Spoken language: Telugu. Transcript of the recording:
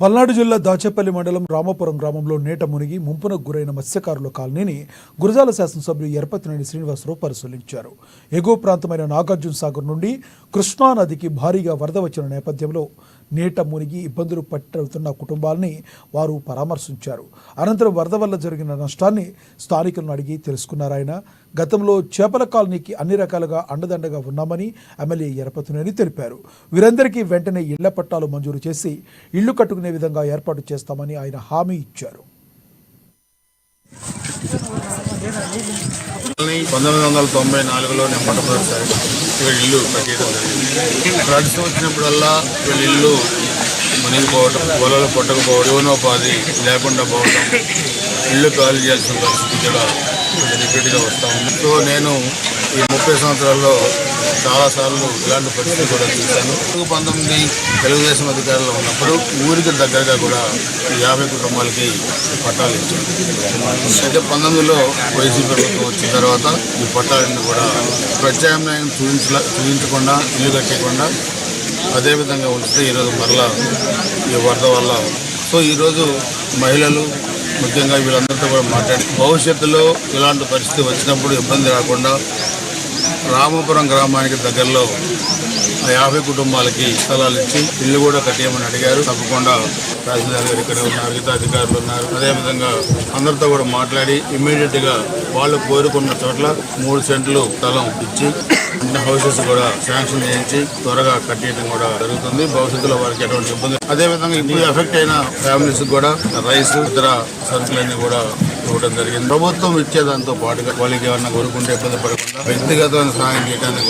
పల్నాడు జిల్లా దాచేపల్లి మండలం రామాపురం గ్రామంలో నేట మునిగి ముంపునకు గురైన మత్స్యకారుల కాలనీని గురజాల శాసనసభ్యులు ఎరపతినేని శ్రీనివాసరావు పరిశీలించారు. ఎగువ ప్రాంతమైన నాగార్జున సాగర్ నుండి కృష్ణానదికి భారీగా వరద వచ్చిన నేపథ్యంలో నేట మునిగి ఇబ్బందులు పడుతున్న కుటుంబాలని వారు పరామర్శించారు. అనంతరం వరద వల్ల జరిగిన నష్టాన్ని స్థానికులను అడిగి తెలుసుకున్నారు. ఆయన గతంలో చేపల కాలనీకి అన్ని రకాలుగా అండదండగా ఉన్నామని ఎమ్మెల్యే ఎరపతినేని తెలిపారు. వీరందరికీ వెంటనే ఇళ్ల పట్టాలు మంజూరు చేసి ఇళ్లు కట్టుకునే విధంగా ఏర్పాటు చేస్తామని ఆయన హామీ ఇచ్చారు. 1994లో మొట్టమొదటిసారి ఇక్కడ ఇల్లు కట్టేయడం జరిగింది. ఫ్లడ్స్ వచ్చినప్పుడల్లా వీళ్ళ ఇల్లు మునిగిపోవడం, పొలాలు పట్టకపోవడం, జీవనోపాధి లేకుండా పోవడం, ఇల్లు ఖాళీ చేయాల్సిన పరిస్థితి కూడా రిపీట్గా వస్తూ ఉంది. సో నేను ఈ 30 సంవత్సరాల్లో చాలాసార్లు ఇలాంటి పరిస్థితి కూడా చూశాను. 19 తెలుగుదేశం అధికారులు ఉన్నప్పుడు ఊరికి దగ్గరగా కూడా 50 కుటుంబాలకి పట్టాలు ఇచ్చారు. అయితే 19లో వైసీపీ ప్రభుత్వం వచ్చిన తర్వాత ఈ పట్టాలన్నీ కూడా ప్రత్యామ్నాయం చూపించకుండా ఇల్లు కట్టకుండా అదేవిధంగా ఉంచితే ఈరోజు మరలా ఈ వరద వల్ల ఈరోజు మహిళలు ముఖ్యంగా వీళ్ళందరితో కూడా మాట్లాడి భవిష్యత్తులో ఇలాంటి పరిస్థితి వచ్చినప్పుడు ఇబ్బంది రాకుండా రామాపురం గ్రామానికి దగ్గరలో 50 కుటుంబాలకి స్థలాలు ఇచ్చి ఇల్లు కూడా కట్టేయమని అడిగారు. తప్పకుండా తహసీల్దార్ గారు ఇక్కడ ఉన్నారు, మిగతా అధికారులు ఉన్నారు. అదేవిధంగా అందరితో కూడా మాట్లాడి ఇమ్మీడియట్గా వాళ్ళు కోరుకున్న చోట్ల 3 సెంట్లు స్థలం ఇచ్చి హౌసెస్ కూడా శాంక్షన్ చేయించి త్వరగా కట్టేయడం కూడా జరుగుతుంది. భవిష్యత్తులో వారికి ఎటువంటి ఇబ్బంది. అదేవిధంగా ఇప్పుడు ఎఫెక్ట్ అయిన ఫ్యామిలీస్ కూడా రైస్ ఇతర సరుకులన్నీ కూడా ఇవ్వడం జరిగింది. ప్రభుత్వం ఇచ్చేదాంతో పాటుగా వాళ్ళకి ఏమన్నా కోరుకుంటే ఇబ్బంది పడకుండా వ్యక్తిగతమైన సహాయం చేయడానికి కూడా